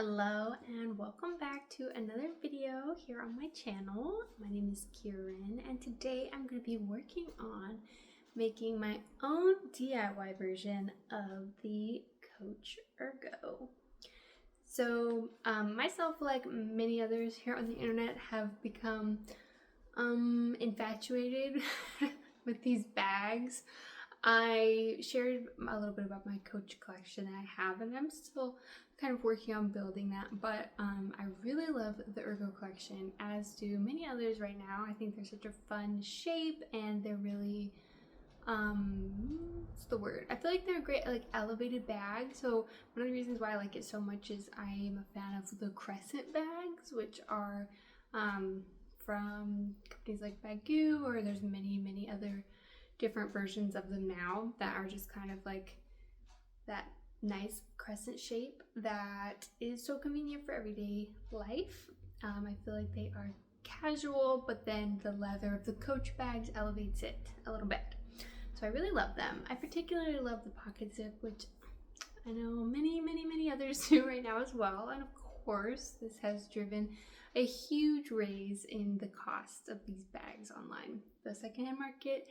Hello and welcome back to another video here on my channel. My name is Kieran and today I'm going to be working on making my own DIY version of the Coach Ergo. So myself, like many others here on the internet, have become infatuated with these bags. I shared a little bit about my Coach collection that I have, and I'm still kind of working on building that, but I really love the Ergo collection, as do many others right now. I think they're such a fun shape, and they're really, what's the word? I feel like they're a great, like, elevated bag. So one of the reasons why I like it so much is I am a fan of the crescent bags, which are from companies like Bagoo, or there's many other different versions of them now that are just kind of like that nice crescent shape that is so convenient for everyday life. I feel like they are casual, but then the leather of the Coach bags elevates it a little bit. So I really love them. I particularly love the pocket zip, which I know many others do right now as well. And of course, this has driven a huge raise in the cost of these bags online. The secondhand market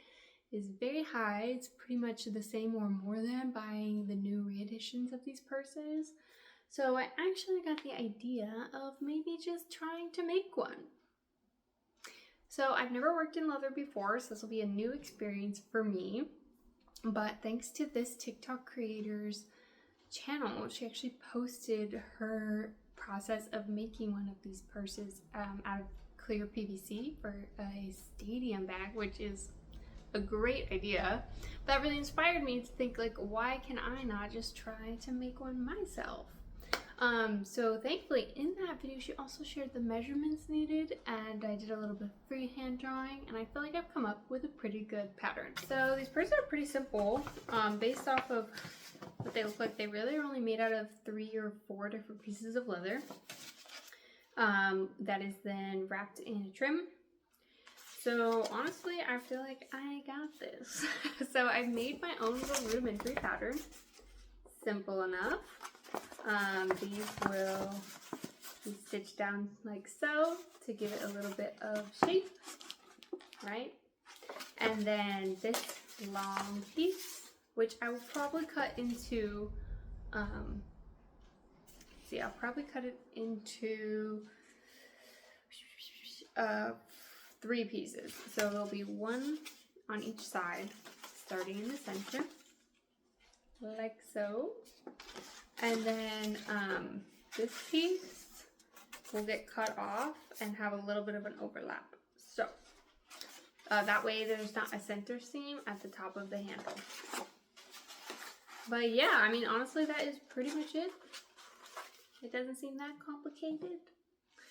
is very high. It's pretty much the same or more than buying the new reeditions of these purses. So I actually got the idea of maybe just trying to make one. So I've never worked in leather before, so this will be a new experience for me. But thanks to this TikTok creator's channel, she actually posted her process of making one of these purses out of clear PVC for a stadium bag, which is a great idea. That really inspired me to think, like, why can I not just try to make one myself? So thankfully in that video she also shared the measurements needed, and I did a little bit of freehand drawing, and I feel like I've come up with a pretty good pattern. So these purses are pretty simple. Based off of what they look like, they really are only made out of 3 or 4 different pieces of leather that is then wrapped in a trim. So honestly, I feel like I got this. So I've made my own little rudimentary pattern. Simple enough. These will be stitched down like so to give it a little bit of shape, right? And then this long piece, which I will probably cut into, I'll probably cut it into 3 pieces. So there'll be 1 on each side, starting in the center, like so. And then this piece will get cut off and have a little bit of an overlap. So that way there's not a center seam at the top of the handle. But yeah, I mean, honestly, that is pretty much it. It doesn't seem that complicated.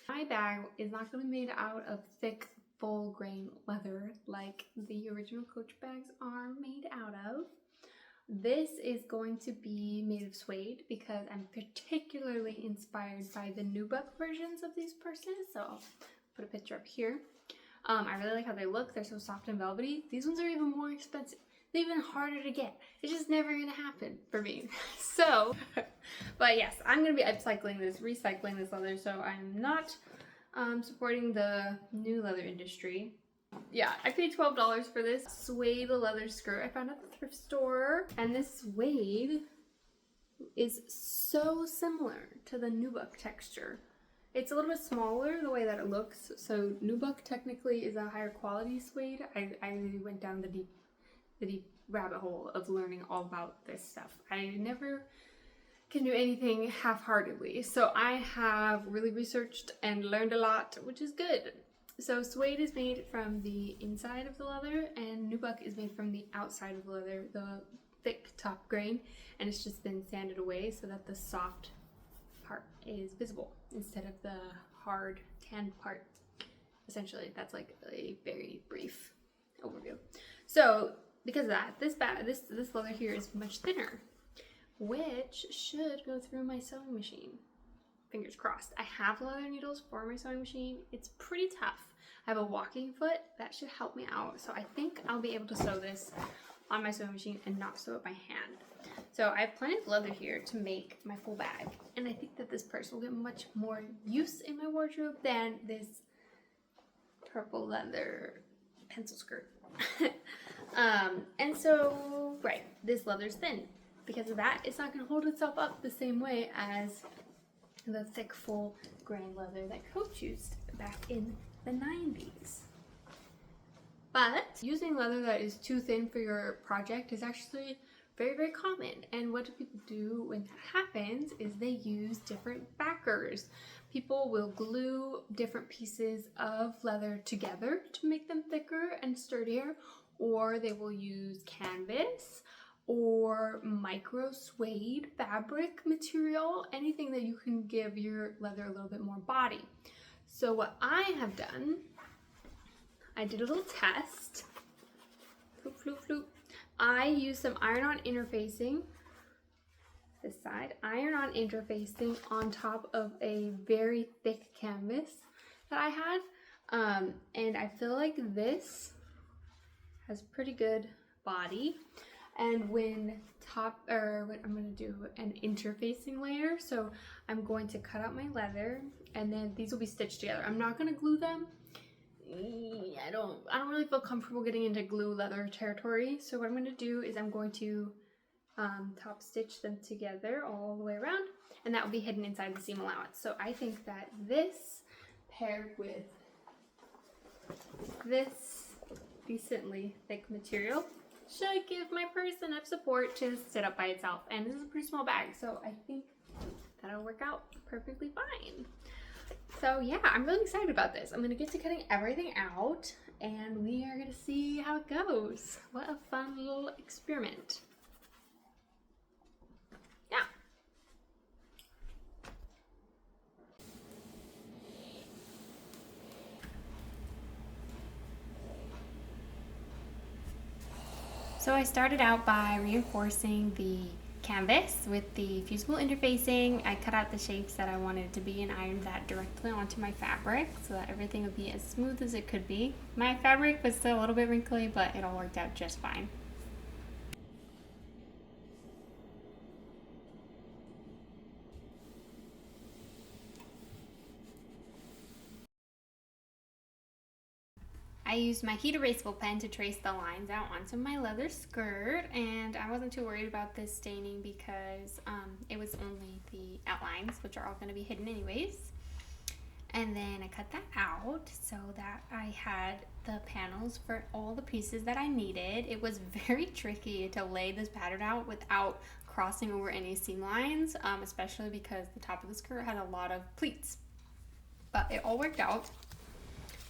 My bag is not going to be made out of thick, full grain leather like the original Coach bags are made out of. This is going to be made of suede because I'm particularly inspired by the nubuck versions of these purses. So I'll put a picture up here. I really like how they look. They're so soft and velvety. These ones are even more expensive. They're even harder to get. It's just never gonna happen for me. So, but yes, I'm gonna be recycling this leather. So I'm not supporting the new leather industry. Yeah, I paid $12 for this suede leather skirt I found at the thrift store. And this suede is so similar to the nubuck texture. It's a little bit smaller the way that it looks. So nubuck technically is a higher quality suede. I really went down the deep rabbit hole of learning all about this stuff. I never can do anything half-heartedly. So I have really researched and learned a lot, which is good. So suede is made from the inside of the leather, and nubuck is made from the outside of the leather, the thick top grain, and it's just been sanded away so that the soft part is visible instead of the hard tan part. Essentially, that's like a very brief overview. So because of that, this leather here is much thinner, which should go through my sewing machine. Fingers crossed. I have leather needles for my sewing machine. It's pretty tough. I have a walking foot. That should help me out. So I think I'll be able to sew this on my sewing machine and not sew it by hand. So I have plenty of leather here to make my full bag. And I think that this purse will get much more use in my wardrobe than this purple leather pencil skirt. And so, right, this leather's thin. Because of that, it's not going to hold itself up the same way as the thick, full grain leather that Coach used back in the 90s. But using leather that is too thin for your project is actually very, very common. And what do people do when that happens is they use different backers. People will glue different pieces of leather together to make them thicker and sturdier, or they will use canvas or micro suede fabric material, anything that you can give your leather a little bit more body. So what I have done, I did a little test. Floop, floop, floop. I used some iron-on interfacing, this side, iron-on interfacing on top of a very thick canvas that I had. And I feel like this has pretty good body. And when I'm gonna do an interfacing layer, so I'm going to cut out my leather, and then these will be stitched together. I'm not gonna glue them. I don't really feel comfortable getting into glue leather territory. So what I'm gonna do is I'm going to top stitch them together all the way around, and that will be hidden inside the seam allowance. So I think that this paired with this decently thick material should give my purse enough support to sit up by itself. And this is a pretty small bag, so I think that'll work out perfectly fine. So yeah, I'm really excited about this. I'm gonna get to cutting everything out and we are gonna see how it goes. What a fun little experiment. Yeah. So I started out by reinforcing the canvas with the fusible interfacing. I cut out the shapes that I wanted it to be and ironed that directly onto my fabric so that everything would be as smooth as it could be. My fabric was still a little bit wrinkly, but it all worked out just fine. I used my heat erasable pen to trace the lines out onto my leather skirt, and I wasn't too worried about this staining because it was only the outlines, which are all going to be hidden anyways. And then I cut that out so that I had the panels for all the pieces that I needed. It was very tricky to lay this pattern out without crossing over any seam lines, especially because the top of the skirt had a lot of pleats. But it all worked out.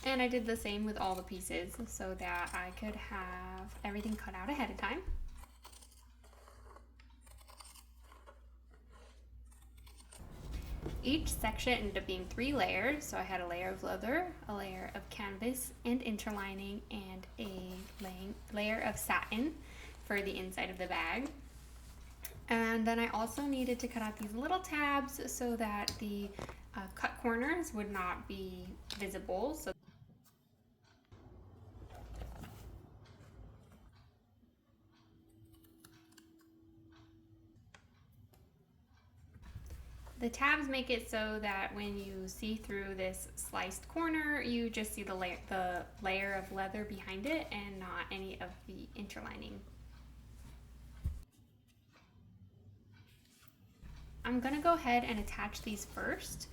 And I did the same with all the pieces so that I could have everything cut out ahead of time. Each section ended up being 3 layers. So I had a layer of leather, a layer of canvas and interlining, and a layer of satin for the inside of the bag. And then I also needed to cut out these little tabs so that the cut corners would not be visible. So the tabs make it so that when you see through this sliced corner, you just see the layer of leather behind it and not any of the interlining. I'm gonna go ahead and attach these first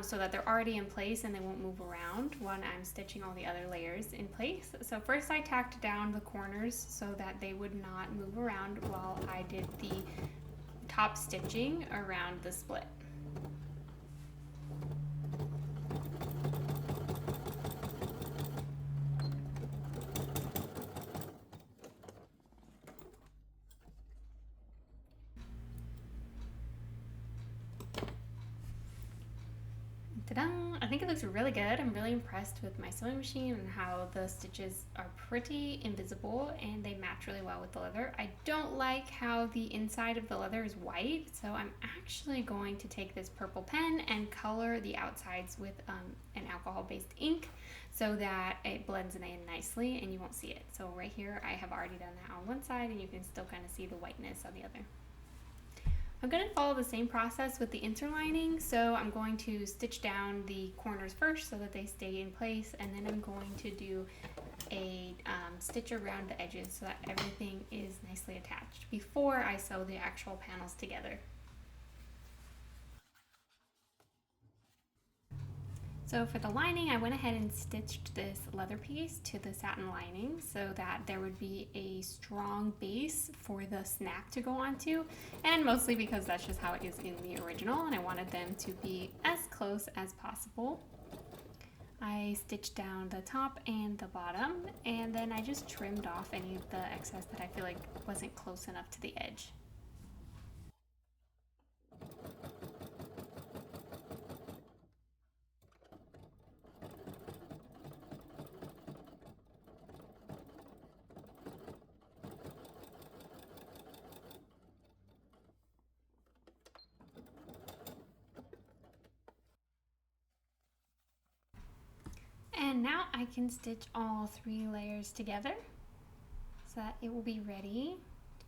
so that they're already in place and they won't move around when I'm stitching all the other layers in place. So first I tacked down the corners so that they would not move around while I did the top stitching around the split. Ta-da! I think it looks really good. I'm really impressed with my sewing machine and how the stitches are pretty invisible and they match really well with the leather. I don't like how the inside of the leather is white, so I'm actually going to take this purple pen and color the outsides with an alcohol-based ink so that it blends in nicely and you won't see it. So right here I have already done that on one side and you can still kind of see the whiteness on the other. I'm going to follow the same process with the interlining, so I'm going to stitch down the corners first so that they stay in place, and then I'm going to do a stitch around the edges so that everything is nicely attached before I sew the actual panels together. So for the lining, I went ahead and stitched this leather piece to the satin lining so that there would be a strong base for the snap to go onto, and mostly because that's just how it is in the original and I wanted them to be as close as possible. I stitched down the top and the bottom, and then I just trimmed off any of the excess that I feel like wasn't close enough to the edge. And now I can stitch all 3 layers together so that it will be ready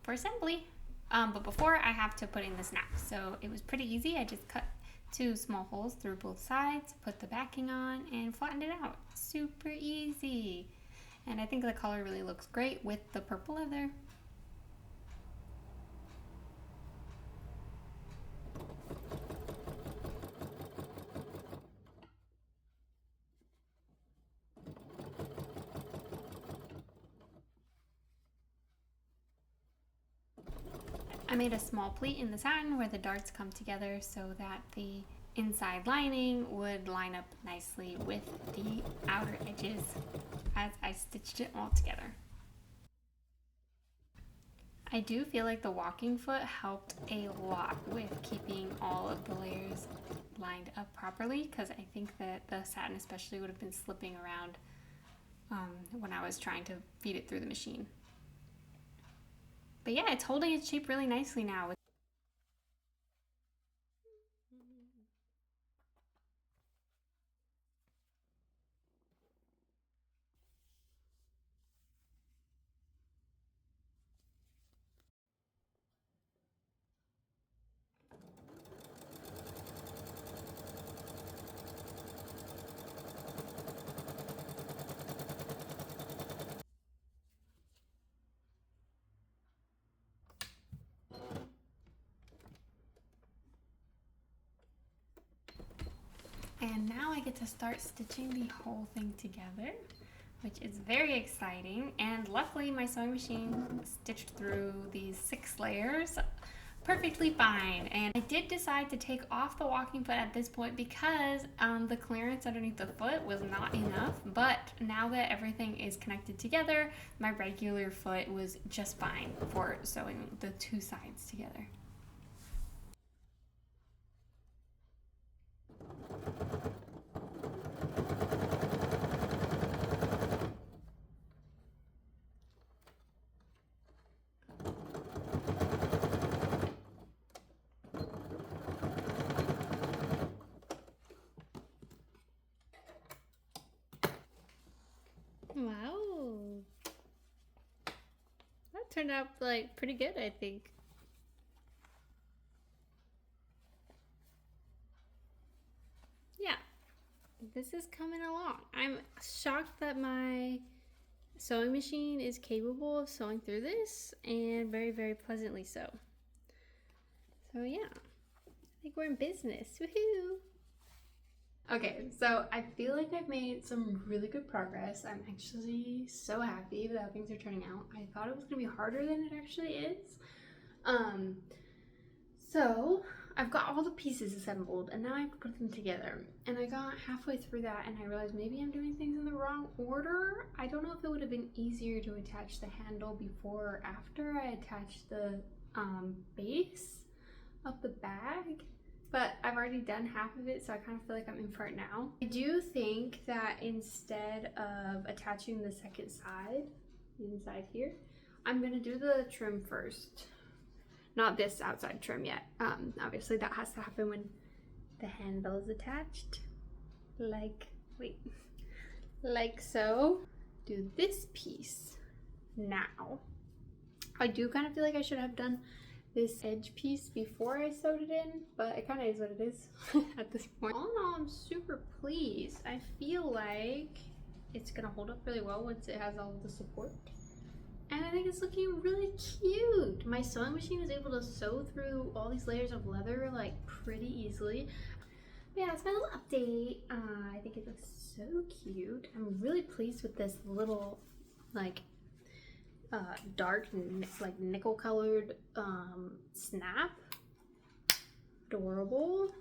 for assembly. But before, I have to put in the snap. So it was pretty easy. I just cut 2 small holes through both sides, put the backing on, and flattened it out. Super easy. And I think the color really looks great with the purple leather. I made a small pleat in the satin where the darts come together so that the inside lining would line up nicely with the outer edges as I stitched it all together. I do feel like the walking foot helped a lot with keeping all of the layers lined up properly, because I think that the satin especially would have been slipping around when I was trying to feed it through the machine. But yeah, it's holding its shape really nicely now. And now I get to start stitching the whole thing together, which is very exciting. And luckily my sewing machine stitched through these 6 layers perfectly fine. And I did decide to take off the walking foot at this point because the clearance underneath the foot was not enough. But now that everything is connected together, my regular foot was just fine for sewing the 2 sides together. Wow, that turned out like pretty good, I think. Yeah, this is coming along. I'm shocked that my sewing machine is capable of sewing through this, and very, very pleasantly so. So yeah, I think we're in business. Woohoo! Okay, so I feel like I've made some really good progress. I'm actually so happy with how things are turning out. I thought it was gonna be harder than it actually is. So I've got all the pieces assembled and now I have to put them together. And I got halfway through that and I realized maybe I'm doing things in the wrong order. I don't know if it would have been easier to attach the handle before or after I attached the base of the bag. But I've already done half of it, so I kind of feel like I'm in for it now. I do think that instead of attaching the second side, inside here, I'm gonna do the trim first. Not this outside trim yet. Obviously that has to happen when the handle is attached. Like so. Do this piece now. I do kind of feel like I should have done this edge piece before I sewed it in, but it kind of is what it is at this point. All in all, I'm super pleased. I feel like it's gonna hold up really well once it has all of the support. And I think it's looking really cute. My sewing machine is able to sew through all these layers of leather like pretty easily. But yeah, that's my little update. I think it looks so cute. I'm really pleased with this little like dark like nickel colored snap. Adorable.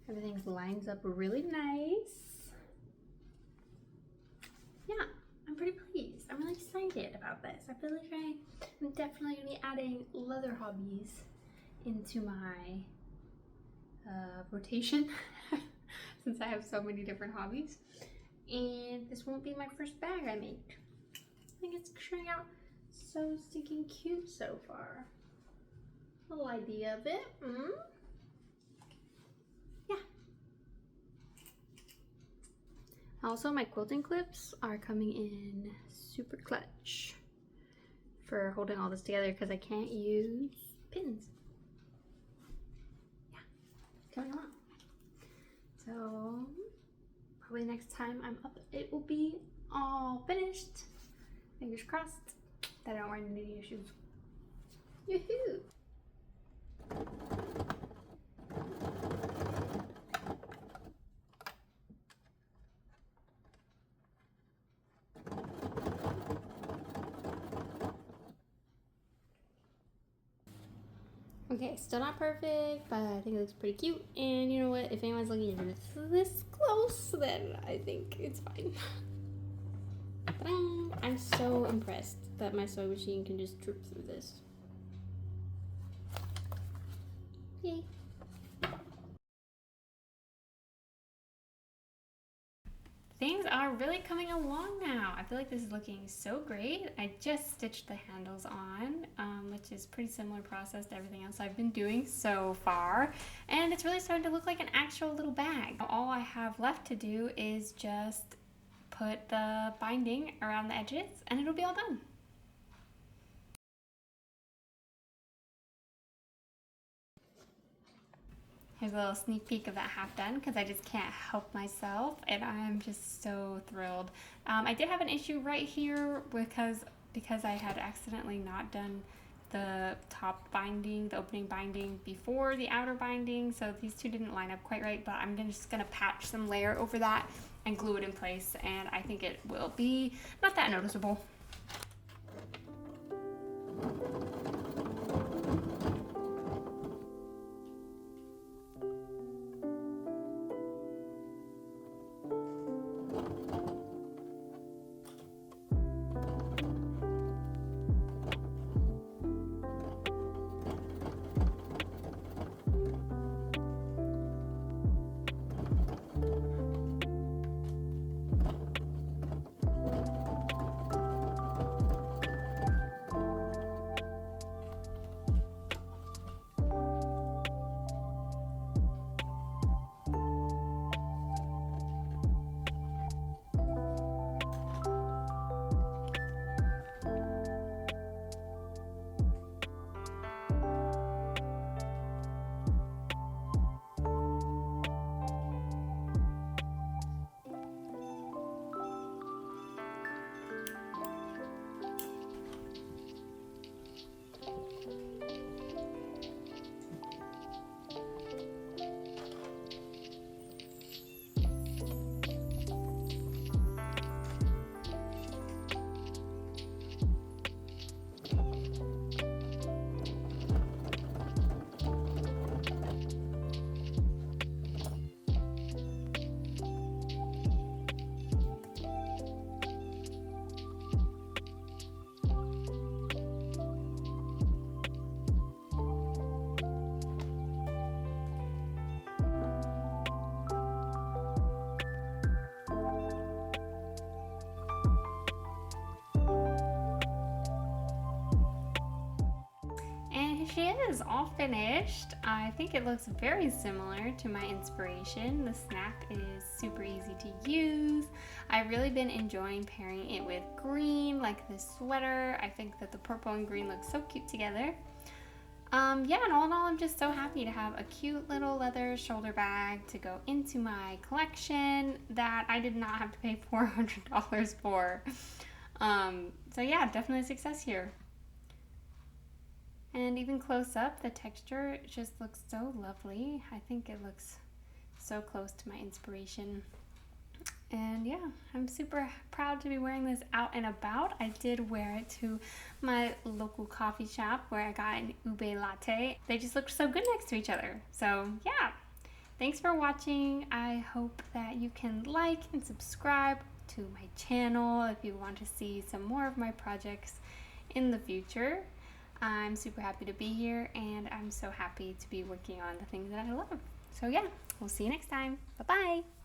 Everything lines up really nice. Yeah, I'm pretty pleased. I'm really excited about this. I feel like I'm definitely gonna be adding leather hobbies into my rotation since I have so many different hobbies. And this won't be my first bag I make. I think it's turning out so stinking cute so far. Little idea of it. Yeah. Also, my quilting clips are coming in super clutch for holding all this together because I can't use pins. Yeah, coming along. So probably next time I'm up, it will be all finished. Fingers crossed that I don't run into any issues. Yoo-hoo! Okay, still not perfect, but I think it looks pretty cute. And you know what? If anyone's looking at this close, then I think it's fine. I'm so impressed that my sewing machine can just droop through this. Yay. Things are really coming along now. I feel like this is looking so great. I just stitched the handles on, which is pretty similar process to everything else I've been doing so far. And it's really starting to look like an actual little bag. All I have left to do is just put the binding around the edges and it'll be all done. Here's a little sneak peek of that half done because I just can't help myself and I'm just so thrilled. I did have an issue right here because I had accidentally not done the top binding, the opening binding before the outer binding, so these two didn't line up quite right, but I'm just gonna patch some layer over that and glue it in place and I think it will be not that noticeable. She is all finished. I think it looks very similar to my inspiration. The snap is super easy to use. I've really been enjoying pairing it with green, like this sweater. I think that the purple and green look so cute together. Yeah, and all in all, I'm just so happy to have a cute little leather shoulder bag to go into my collection that I did not have to pay $400 for. So yeah, definitely a success here. And even close up, the texture just looks so lovely. I think it looks so close to my inspiration. And yeah, I'm super proud to be wearing this out and about. I did wear it to my local coffee shop where I got an ube latte. They just looked so good next to each other. So yeah, thanks for watching. I hope that you can like and subscribe to my channel if you want to see some more of my projects in the future. I'm super happy to be here, and I'm so happy to be working on the things that I love. So yeah, we'll see you next time. Bye-bye.